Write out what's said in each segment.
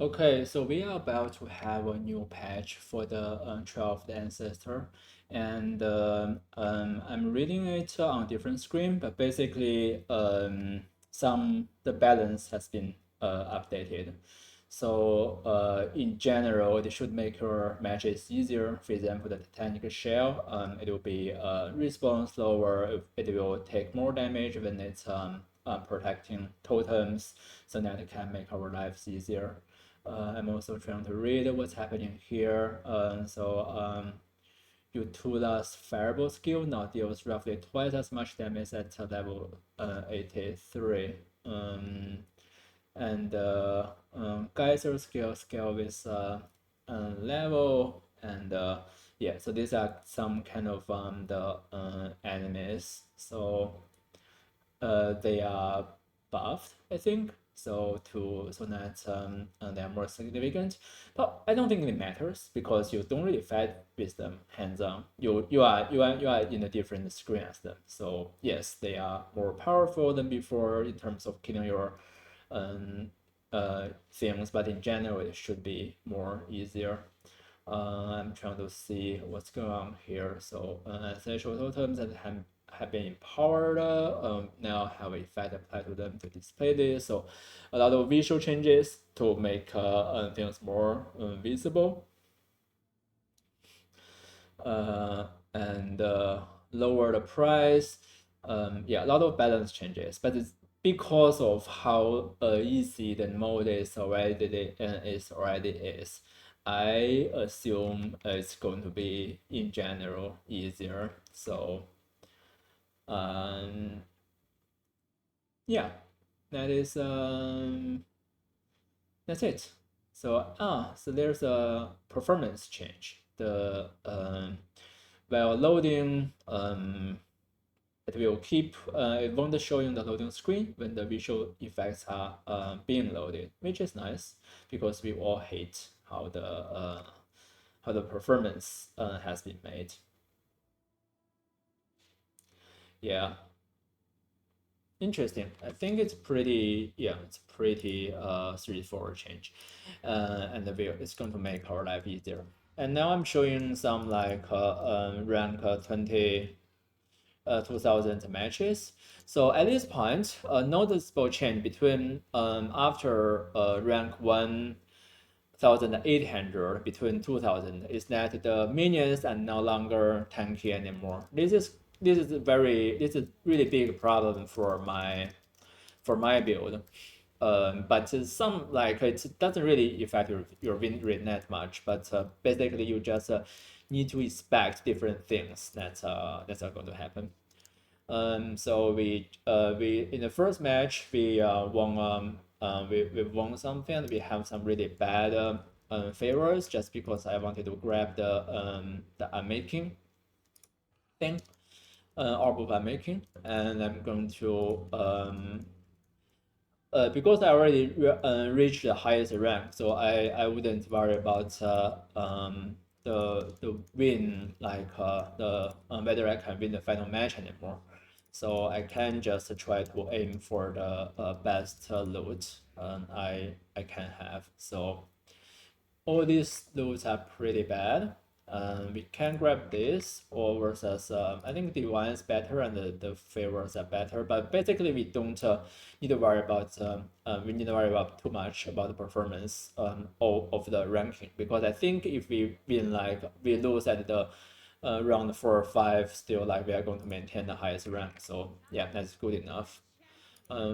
Okay, so we are about to have a new patch for the 12th Ancestor, and I'm reading it on different screen, but basically the balance has been updated. So in general, it should make your matches easier. For example, the Titanic Shell, it will be respawn slower. It will take more damage when it's protecting totems, so that it can make our lives easier. I'm also trying to read what's happening here. Your TOTA's Fireball skill now deals roughly twice as much damage at level 83. And Geyser skill scale with level and yeah, so these are some kind of the enemies. So they are buffed, I think. So that they are more significant, but I don't think it matters because you don't really fight with them hands on. You are in a different screen as them. So yes, they are more powerful than before in terms of killing your um, things, but in general it should be more easier. I'm trying to see what's going on here. So essential totems that have been empowered now have effect applied to them to display this. So a lot of visual changes to make things more visible and lower the price. Yeah, a lot of balance changes, but it's because of how easy the mode is. I assume it's going to be in general easier. So um, yeah, that is that's it. So there's a performance change. The while loading it will keep it won't show you the loading screen when the visual effects are being loaded, which is nice because we all hate how the performance has been made. Yeah, interesting. I think it's pretty straightforward change, and it's going to make our life easier. And now I'm showing some like rank 2000 matches. So at this point, a noticeable change between after rank 1800 between 2000 is that the minions are no longer tanky anymore. This is really big problem for my build. But some like it doesn't really affect your win rate that much. But basically, you just need to expect different things that's are going to happen. So we in the first match we won something. We have some really bad favors just because I wanted to grab the unmaking thing, orb of unmaking, and I'm going to because I already reached the highest rank, so I wouldn't worry about the win like the whether I can win the final match anymore. So I can just try to aim for the best loot I can have. So all these loots are pretty bad. We can grab this or versus I think the one is better and the favors are better, but basically we don't need to worry about we need to worry about too much about the performance of the ranking, because I think if we win like we lose at the round 4 or 5, still like we are going to maintain the highest rank. So yeah, that's good enough.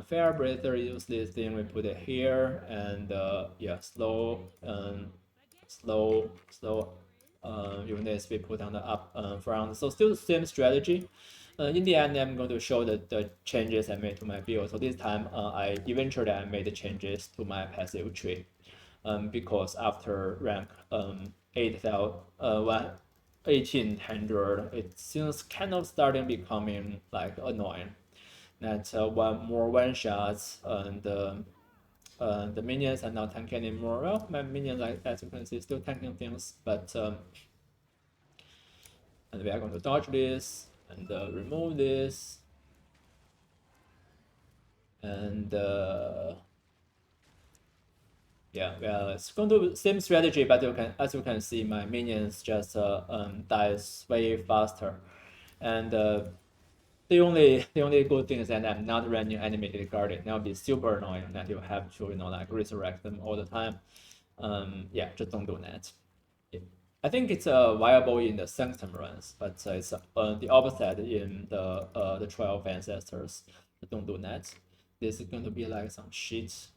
Fair breather, use this thing, we put it here, and yeah, slow units we put on the up front. So still the same strategy. In the end, I'm going to show the changes I made to my build. So this time, I eventually I made the changes to my passive tree, because after rank 1800, it seems kind of starting becoming like annoying. That one shots and the minions are not tanking anymore. Well, my minions, like as you can see, still tanking things, but and we are going to dodge this and remove this, and Yeah, well, it's going to be same strategy, but as you can see, my minions just dies way faster, and the only good thing is that I'm not running animated guardian. That would be super annoying that you have to like resurrect them all the time. Yeah, just don't do that. I think it's viable in the sanctum runs, but it's the opposite in the trial of ancestors. Don't do that. This is going to be like some shit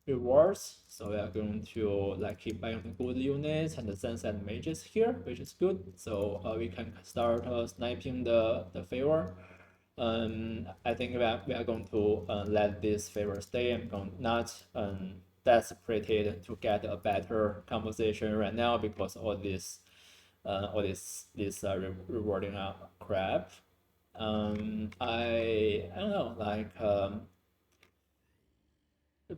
rewards. So we are going to like keep buying the good units and the sunset mages here, which is good. So we can start sniping the favor. I think we are going to let this favor stay. I'm going not desperate to get a better composition right now because all this rewarding crap. I don't know, like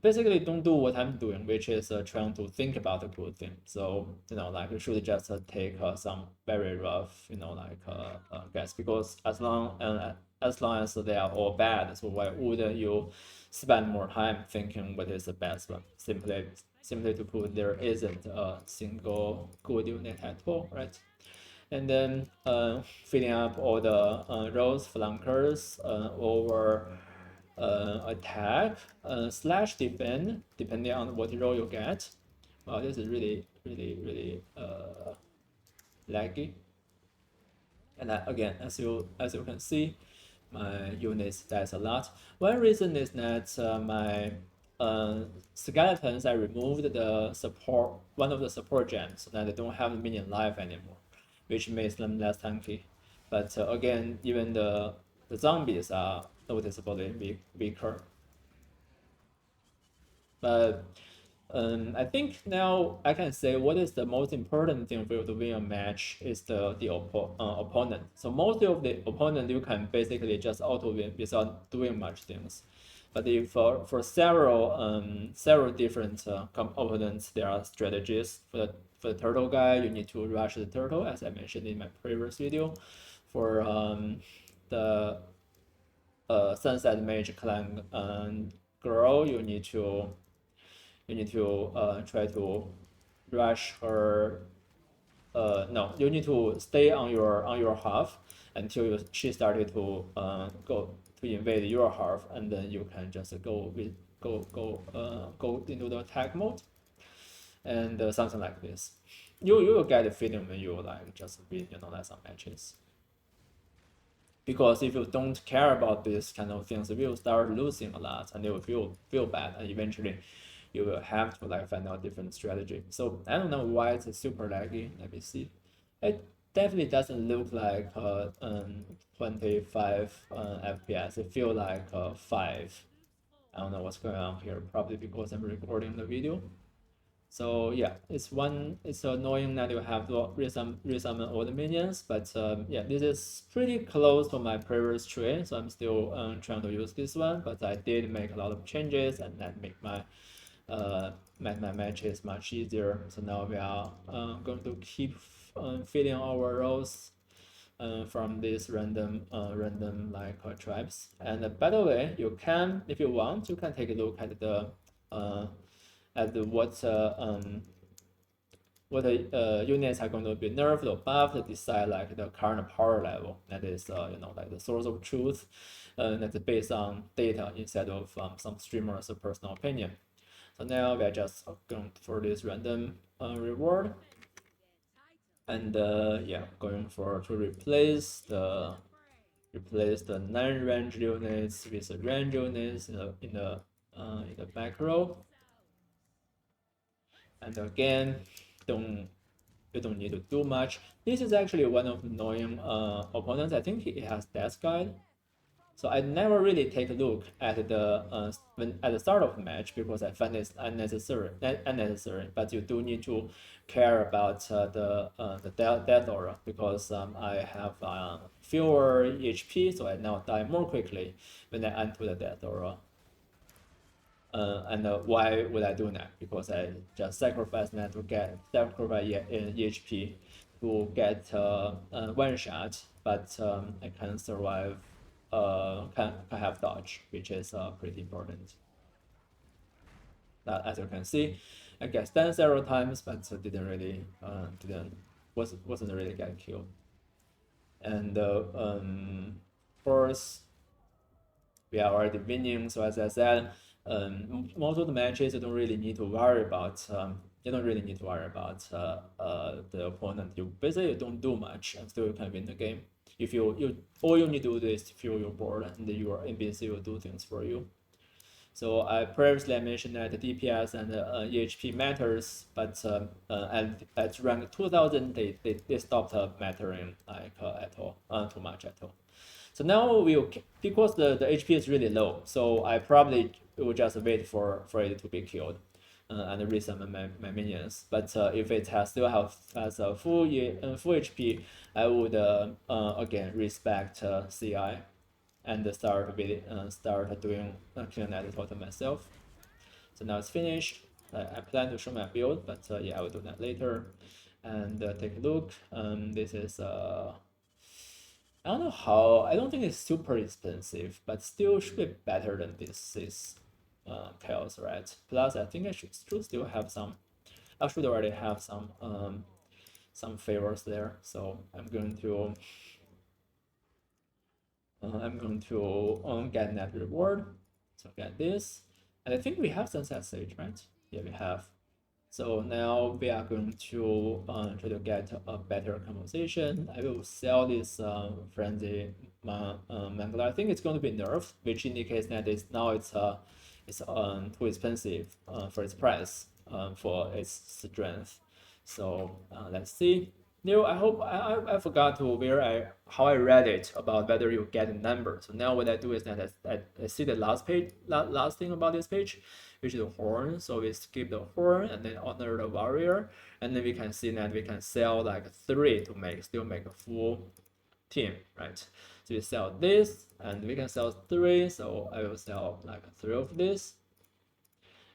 basically don't do what I'm doing, which is trying to think about a good thing. So like you should just take some very rough, like guess, because as long as they are all bad, so why wouldn't you spend more time thinking what is the best one? Simply to put, there isn't a single good unit at all, right? And then filling up all the rows, flankers over attack slash defend, depending on what role you get. Wow, this is really, really, really laggy. And again, as you can see, my units dies a lot. One reason is that my skeletons, I removed the support, one of the support gems, so that they don't have the minion life anymore, which makes them less tanky. But again, even the zombies are noticeably weaker. But I think now I can say what is the most important thing for you to win a match is the opponent. So most of the opponent you can basically just auto win without doing much things. But if for several different opponents, there are strategies. For the turtle guy, you need to rush the turtle, as I mentioned in my previous video. For the sunset mage clan girl, you need to try to rush her. No, you need to stay on your half until she started to go to invade your half, and then you can just go into the attack mode, and something like this. You will get a feeling when you like just win, like some matches. Because if you don't care about this kind of things, you will start losing a lot, and you will feel bad, and eventually you will have to like find out different strategy. So I don't know why it's super laggy. Let me see. It definitely doesn't look like 25 FPS. It feels like 5. I don't know what's going on here. Probably because I'm recording the video. So yeah, it's annoying that you have to resummon all the minions, but yeah, this is pretty close to my previous tree, so I'm still trying to use this one, but I did make a lot of changes, and that make my matches much easier. So now we are going to keep filling our rows from these random tribes. And by the way, you can, if you want, you can take a look at the what the units are going to be nerfed or buffed to decide like the current power level. That is like the source of truth. That's based on data instead of some streamer's personal opinion. So now we are just going for this random reward, and yeah, going for to replace the non-range units with the range units in the back row. And again, you don't need to do much. This is actually one of the annoying opponents. I think it has Death Guide. So I never really take a look at the at the start of the match because I find it's unnecessary. But you do need to care about the death aura because I have fewer HP, so I now die more quickly when I enter the death aura. And why would I do that? Because I just sacrifice that to get HP to get one shot, but I can survive. Can have dodge, which is pretty important. that, as you can see, I got stunned several times, but didn't really wasn't really get killed. And of course, we are already winning. So as I said, most of the matches you don't really need to worry about. You don't really need to worry about the opponent. You basically don't do much and still you can win the game. If you all you need to do is fill your board and your NPC will do things for you. So I previously mentioned that the DPS and EHP matters, but at rank 2000 they stopped mattering like at all, too much at all. So now we'll, because the HP is really low, so I probably will just wait for it to be killed and resummon my minions. But if it still has a full HP, I would again respect CI and start doing killing that totem myself. So now it's finished. I plan to show my build, but yeah, I will do that later. And take a look. This is I don't know how. I don't think it's super expensive, but still should be better than this chaos, right? Plus, I think I should still have some. I should already have some favors there. So I'm going to get that reward. So get this, and I think we have Sunset Sage, right? Yeah, we have. So now we are going to try to get a better compensation. I will sell this frenzy mangler. I think it's going to be nerfed, which indicates that it's too expensive for its price for its strength. So let's see. No, I hope I forgot to how I read it about whether you get a number. So now what I do is that I see the last thing about this page, which is the horn. So we skip the horn and then honor the warrior, and then we can see that we can sell like 3 to still make a full team, right? So we sell this and we can sell 3. So I will sell like 3 of this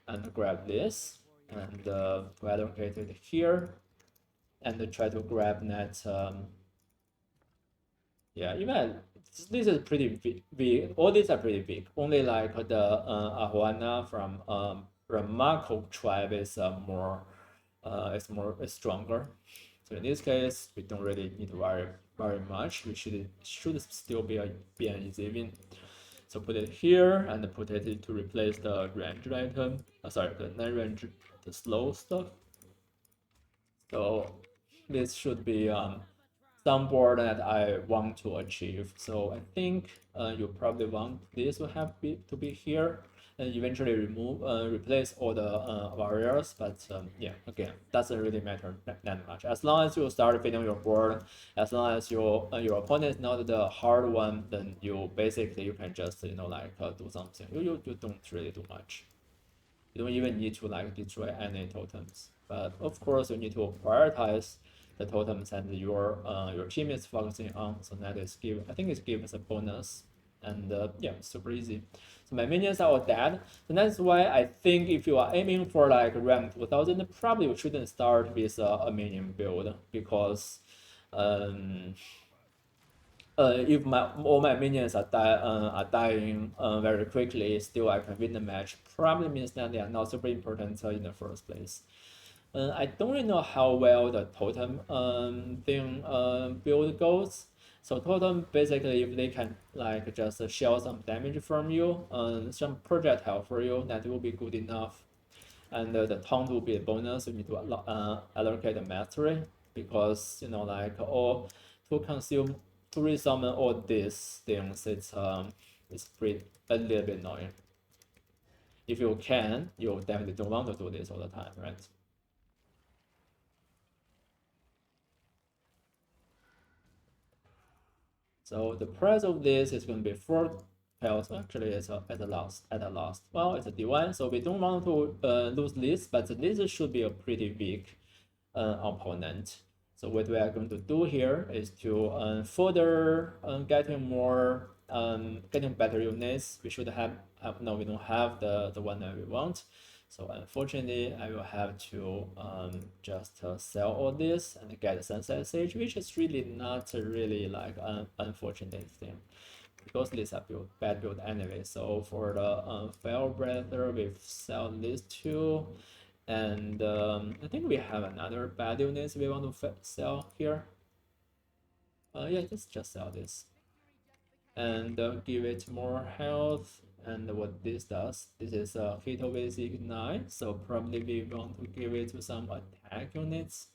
and grab this and to allocate it here and try to grab that. Yeah, even this is pretty big. All these are pretty big. Only like the Ahuana from Ramako tribe is is stronger. So in this case, we don't really need to worry very much. We should still be an easy win. So put it here and put it to replace the ranged item. Sorry, the non-ranged, the slow stuff. So this should be some board that I want to achieve. So I think you probably want this to be here and eventually replace all the warriors. But yeah, again, doesn't really matter that much. As long as you start filling your board, as long as your opponent is not the hard one, then you can just do something. You don't really do much. You don't even need to destroy any totems. But of course, you need to prioritize the totems that your team is focusing on. So that is I think it gives a bonus, and yeah, super easy. So my minions are all dead. So that's why I think if you are aiming for like rank 2000, probably you shouldn't start with a minion build because if all my minions are dying very quickly, still I can win the match. Probably means that they are not super important in the first place. I don't really know how well the totem thing build goes. So totem basically, if they can just shell some damage from you, some projectile for you, that will be good enough. And the taunt will be a bonus. You need to allocate the mastery because all to consume to resummon all these things. It's pretty a little bit annoying. If you can, you definitely don't want to do this all the time, right? So the price of this is going to be 4 health. Actually, it's at the last. Well, it's a D1, so we don't want to lose this, but this should be a pretty weak opponent. So what we are going to do here is to further getting more getting better units. We should have no, we don't have the one that we want. So unfortunately, I will have to just sell all this and get a Sunset Sage, which is really not really like an unfortunate thing. because these are bad build anyway. So for the Fire Breather, we sell these two, and I think we have another bad units we want to sell here. Yeah, just sell this and give it more health. And what this does, this is a hit with ignite, so probably we want to give it to some attack units.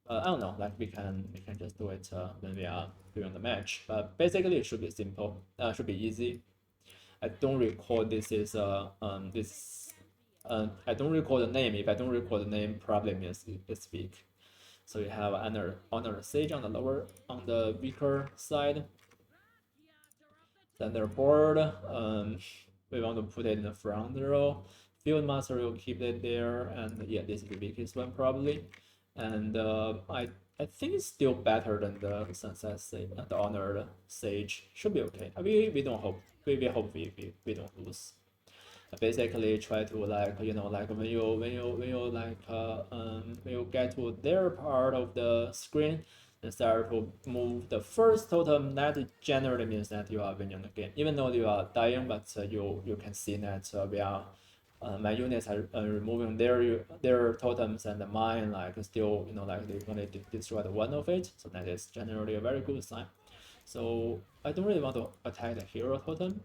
I don't know, like we can just do it when we are doing the match, but basically it should be simple, should be easy. I don't recall this is I don't recall the name. If I don't recall the name, probably means it's weak. So you have honor sage on the lower, on the weaker side. Thunderbolt, we want to put it in the front row. Field Master will keep it there, and yeah, this is the weakest one probably. And I think it's still better than the Sunset Sage, the Honored Sage. Should be okay. We don't hope we hope we don't lose. Basically try to like like when you like when you get to their part of the screen and start to move the first totem, that generally means that you are winning the game, even though you are dying, but you can see that we are my units are removing their totems, and mine like still like they're gonna destroy the one of it, so that is generally a very good sign. So I don't really want to attack the hero totem.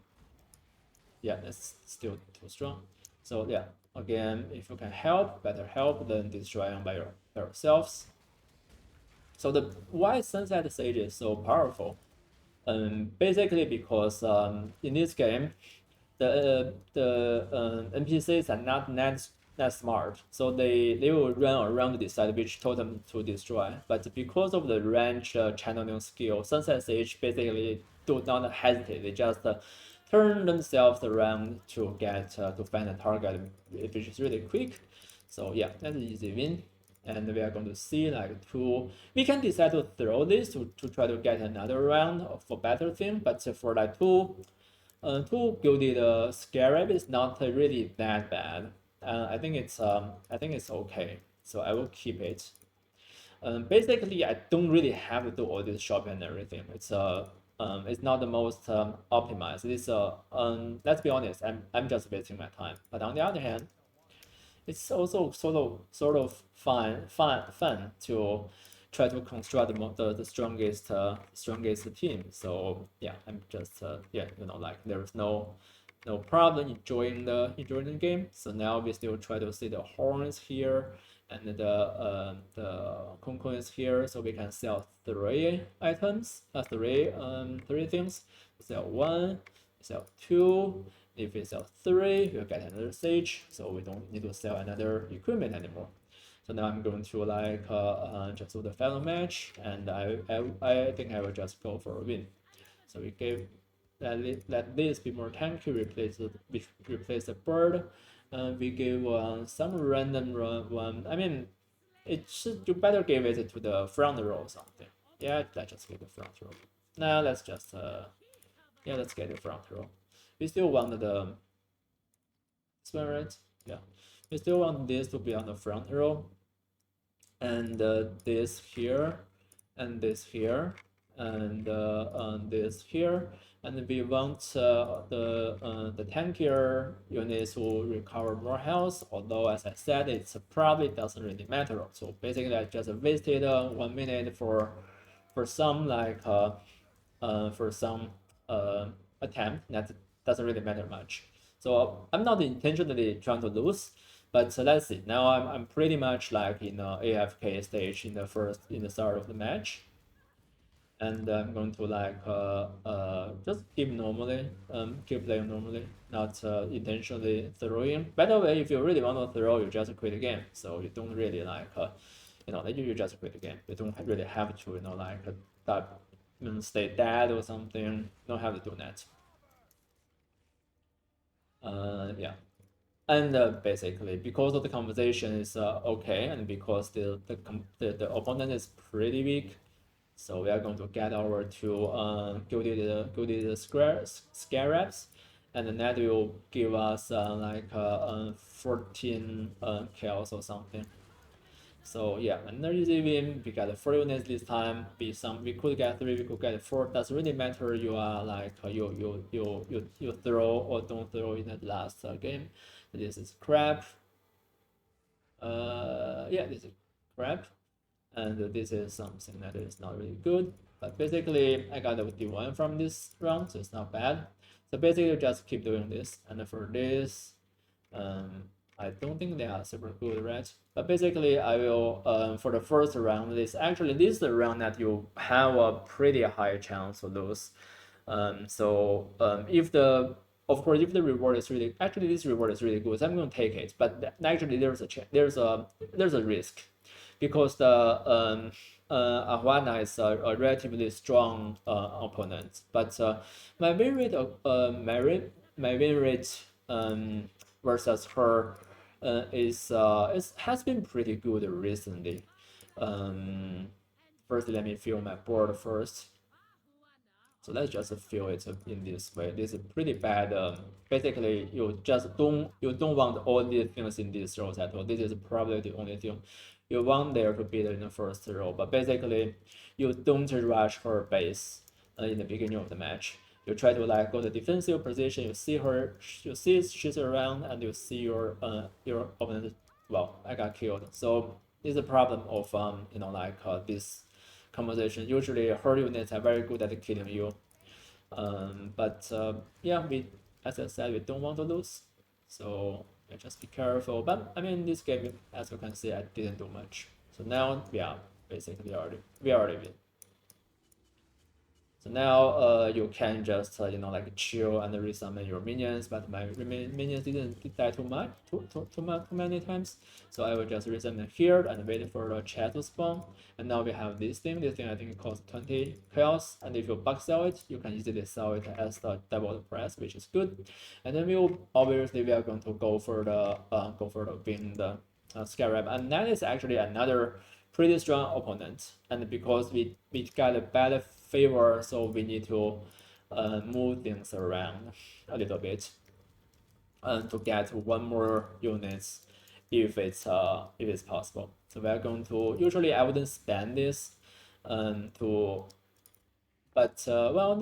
Yeah, that's still too strong. So yeah, again, if you can help, better help than destroying by yourselves. So why Sunset Sage is so powerful? Basically because in this game, the NPCs are not that smart, so they will run around to decide which totem to destroy. But because of the range channeling skill, Sunset Sage basically do not hesitate. They just turn themselves around to get to find a target, which is really quick. So yeah, that's an easy win. And we are going to see like we can decide to throw this to try to get another round for better thing, but for like two gilded Scarab is not really that bad. I think it's okay, so I will keep it. Basically, I don't really have to do all this shopping and everything. It's not the most optimized. It's let's be honest, I'm just wasting my time. But on the other hand, it's also sort of fun to try to construct the strongest team. So yeah, I'm just yeah, like there's no problem enjoying the game. So now we still try to see the horns here, and the Kunkun is here, so we can sell three items, three things. Sell one, sell two. If we sell three, we'll get another sage, so we don't need to sell another equipment anymore. So now I'm going to like just do the final match, and I think I will just go for a win. So we gave let this be more tanky, replace the bird. We give some random one. I mean, you better give it to the front row or something. Yeah, let's just get the front row. Now let's just yeah, let's get the front row. We still want the this one, right? Yeah, we still want this to be on the front row, and this here, and this here, and this here, and we want the tankier units to recover more health. Although, as I said, it probably doesn't really matter. So basically, I just wasted 1 minute for some like for some attempt that doesn't really matter much. So I'm not intentionally trying to lose, but let's see. Now I'm pretty much like in AFK stage in the start of the match, and I'm going to like just keep normally, keep playing normally, not intentionally throwing. By the way, if you really want to throw, you just quit the game. So you don't really like you just quit the game. You don't really have to like that stay dead or something. You don't have to do that. Yeah. And basically, because of the conversation is okay, and because the opponent is pretty weak, so we are going to get our two gilded scarabs, and then that will give us like 14 kills or something. So yeah, another easy win. We got 4 units this time. We could get 3, we could get 4. Doesn't really matter. You are like you throw or don't throw in the last game. This is crap. Yeah, this is crap, and this is something that is not really good. But basically, I got a D1 from this round, so it's not bad. So basically, just keep doing this. And for this, I don't think they are super good, right? But basically, I will for the first round. This is the round that you have a pretty high chance to lose. If the of course if the reward is really actually this reward is really good, so I'm going to take it. But actually, there's a risk because the Ahuana is a relatively strong opponent, but my win rate my win rate versus her has been pretty good recently. First, let me fill my board first. So let's just fill it in this way. This is pretty bad. Basically, you don't want all these things in this row at all. This is probably the only thing you want there to be in the first row. But basically, you don't rush her base in the beginning of the match. You try to like go to defensive position. You see she's around, and you see your opponent. Well, I got killed. So this is a problem of this composition. Usually, her units are very good at killing you. Yeah, as I said, we don't want to lose, so yeah, just be careful. But I mean, this game, as you can see, I didn't do much. So now we are basically we already win. So now you can just like chill and resummon your minions, but my minions didn't die too many times. So I will just resummon here and wait for the chat to spawn. And now we have this thing. This thing I think costs 20 chaos, and if you bug sell it, you can easily sell it as the double the price, which is good. And then we are going to go for the win the Scarab, and that is actually another pretty strong opponent. And because we got a bad favor, so we need to move things around a little bit to get one more units if it's possible. So we are going to usually I wouldn't spend this to but well,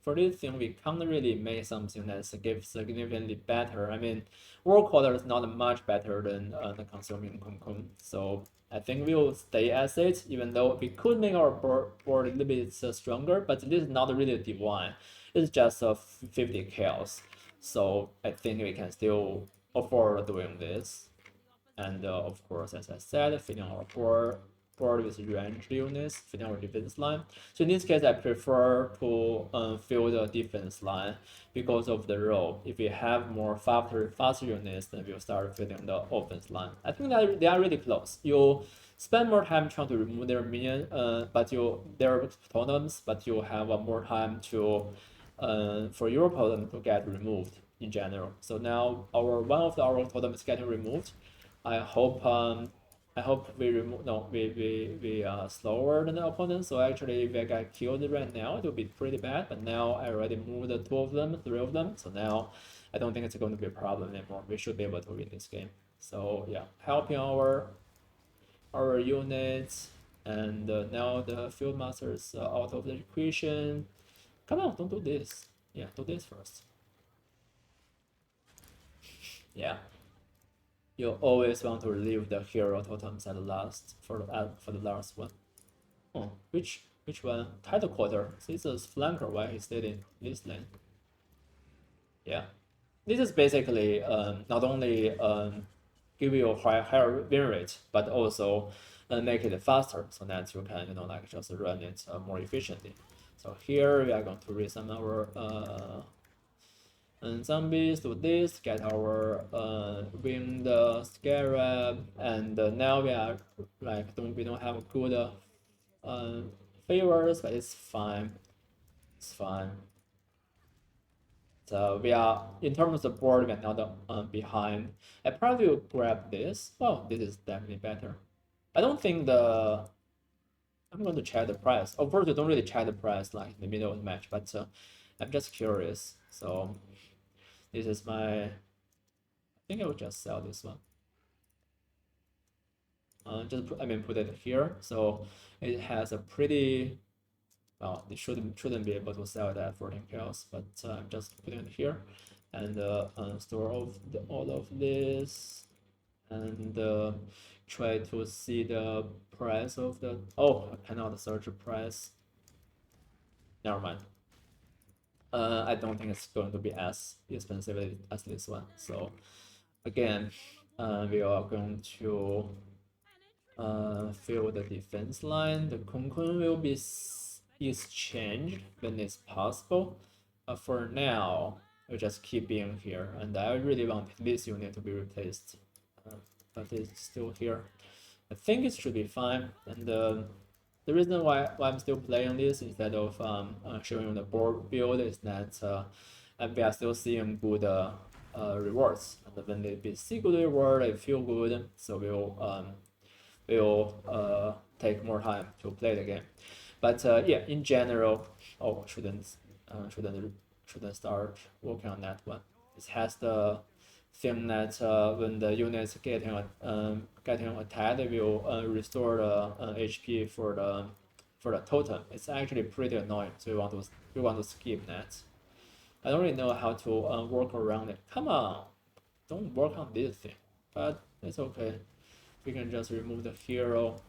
for this thing, we can't really make something that's significantly better. I mean, work order is not much better than the consuming Kun. So I think we'll stay as it, even though we could make our board a little bit stronger, but this is not really a divine. It's just 50 kills. So I think we can still afford doing this. And of course, as I said, filling our board with ranged units, filling our defense line. So in this case, I prefer to fill the defense line because of the role. If we have more faster units, then we'll start filling the offense line. I think that they are really close. You spend more time trying to remove their minion, their totems, but you have more time to for your opponent to get removed in general. So now one of our totems is getting removed. I hope we remove no we are slower than the opponent. So actually, if I get killed right now, it will be pretty bad. But now I already moved the 3 of them. So now I don't think it's going to be a problem anymore. We should be able to win this game. So yeah, helping our units, and now the field master is out of the equation. Come on, don't do this. Yeah, do this first. Yeah. You always want to leave the hero totems at the last for the last one. Oh, which one? Title quarter. This is flanker. Why he's stayed in this lane? Yeah, this is basically not only give you a higher win rate, but also make it faster, so that you can like just run it more efficiently. So here we are going to resummon our zombies, do this, get our winged Scarab, and now we are like we don't have good favors, but it's fine. It's fine. So we are in terms of board, we're not behind. I probably will grab this. Oh, this is definitely better. I don't think I'm going to check the price. Of course, you don't really check the price like in the middle of the match, but I'm just curious. So this is I think I will just sell this one. put it here. So it has a pretty, well, it shouldn't be able to sell it at 14 kills, but I'm just putting it here, and store all of this, and try to see the price of the. Oh, I cannot search the price. Never mind. I don't think it's going to be as expensive as this one. So again, we are going to fill the defense line. The Kun will be exchanged when it's possible. For now, we'll just keep being here, and I really want this unit to be replaced, but it's still here. I think it should be fine, and the reason why I'm still playing this instead of showing the board build is that we are still seeing good rewards, and when they see good reward, I feel good, so we'll take more time to play the game. But yeah, in general, oh, shouldn't start working on that one. It has the thing that when the units getting attacked, it will restore the HP for the totem. It's actually pretty annoying, so we want to skip that. I don't really know how to work around it. Come on, don't work on this thing, but it's okay. We can just remove the hero.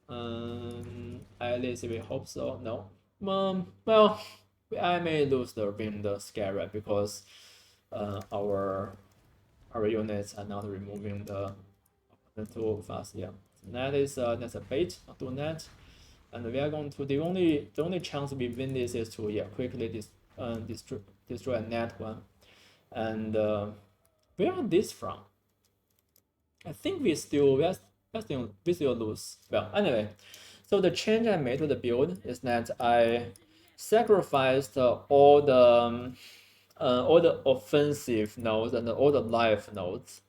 At least we hope so. No. Well, I may lose the win the Scarab because our units are not removing the too fast. Yeah, that is that's a bait. Not doing that, and we are going to the only chance we win this is to quickly destroy a net one, and where are this from? I think we still lose. Well, anyway, so the change I made to the build is that I sacrificed all the offensive nodes and all the life nodes,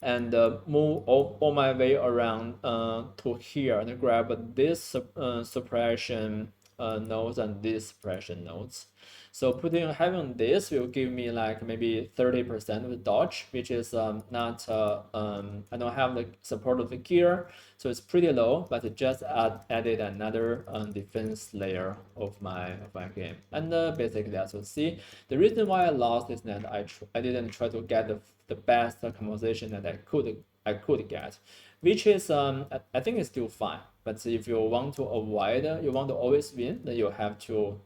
and move all my way around to here and grab this suppression nodes and these suppression nodes. So having this will give me like maybe 30% of dodge, which is not I don't have the support of the gear, so it's pretty low. But it just added another defense layer of my game, and basically as you see, the reason why I lost is that I didn't try to get the best composition that I could get, which is I think it's still fine. But if you want to avoid, you want to always win, then you have to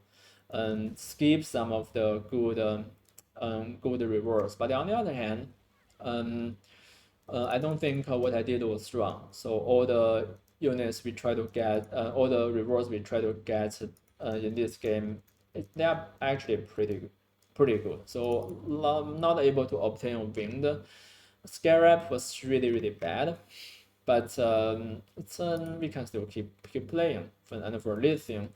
skip some of the good rewards. But on the other hand, I don't think what I did was wrong. So all the units we try to get, all the rewards we try to get in this game, they are actually pretty good. So not able to obtain a win. Scarab was really bad, but we can still keep playing. And for lithium,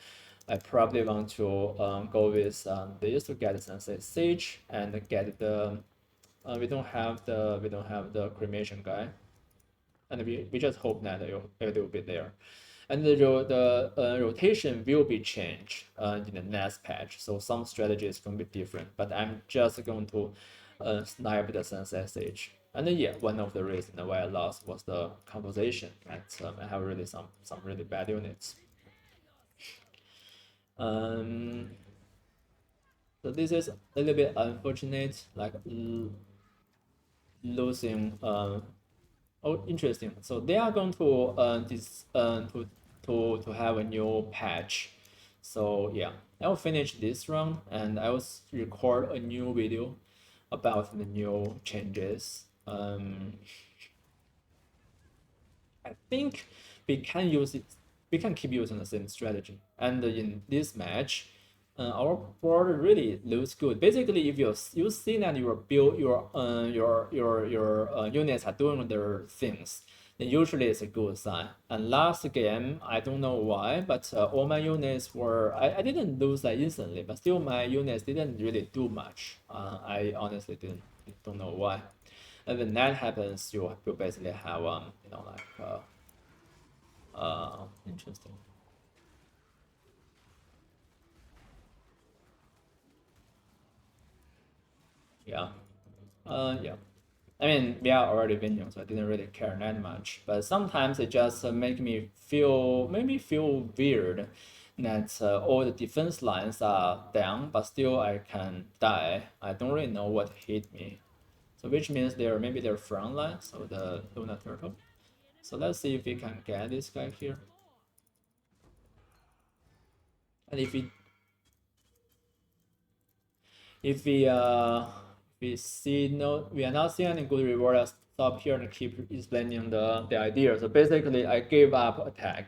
I probably want to go with this to get the Sensei Sage and get the. We don't have the cremation guy, and we just hope that it will be there. And the rotation will be changed in the next patch, so some strategy is going to be different. But I'm just going to snipe the Sunset Sage. And then, yeah, one of the reasons why I lost was the composition. And I have really some really bad units. So this is a little bit unfortunate, like losing. Oh, interesting. So they are going to to have a new patch. So yeah, I will finish this round and I will record a new video about the new changes. I think we can use it. We can keep using the same strategy. And in this match, our board really looks good. Basically, if you see that your units are doing their things, then usually it's a good sign. And last game, I don't know why, but all my units were I didn't lose like instantly, but still my units didn't really do much. I honestly don't know why. And when that happens, you basically have interesting. Yeah. Yeah. I mean, we are already winning, so I didn't really care that much. But sometimes it just make me feel weird that all the defense lines are down, but still I can die. I don't really know what hit me. So which means maybe they're front lines, so the Luna Turtle. So let's see if we can get this guy here. And if we see no, we are not seeing any good reward, I'll stop here and keep explaining the idea. So basically I gave up attack.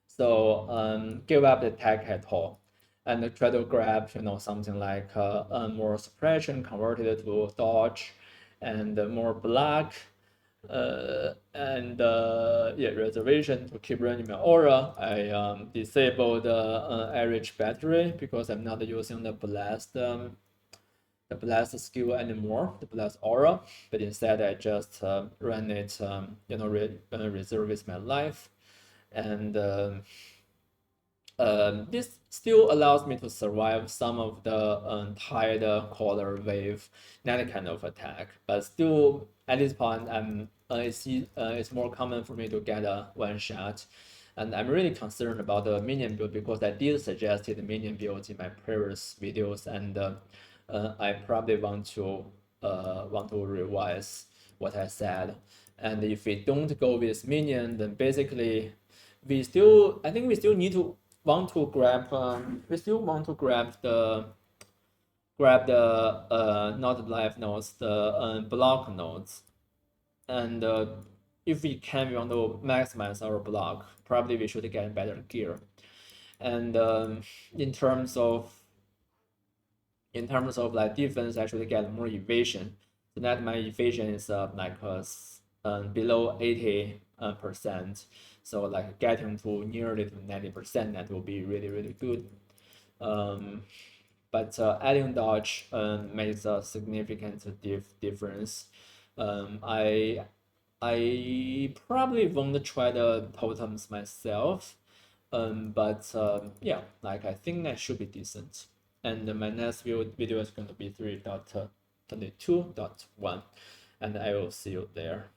So give up the attack at all. And try to grab, something like more suppression converted to dodge and more block and yeah, reservation to keep running my aura. I disabled the average battery because I'm not using the blast skill anymore, the blast aura, but instead I just run it, reserve with my life, and this still allows me to survive some of the tide quarter wave, that kind of attack. But still, at this point, it's more common for me to get a one shot. And I'm really concerned about the minion build because I did suggest the minion builds in my previous videos, and I probably want to revise what I said. And if we don't go with minion, then basically I think we still need to want to grab we still want to grab the not life nodes, the block nodes, and if we can, we want to maximize our block. Probably we should get better gear. And in terms of like defense, actually get more evasion. So that my evasion is like below 80%. So like getting to nearly to 90%, that will be really, really good. But adding dodge makes a significant difference. I probably won't try the totems myself, but yeah, like I think that should be decent. And my next video is going to be 3.22.1, and I will see you there.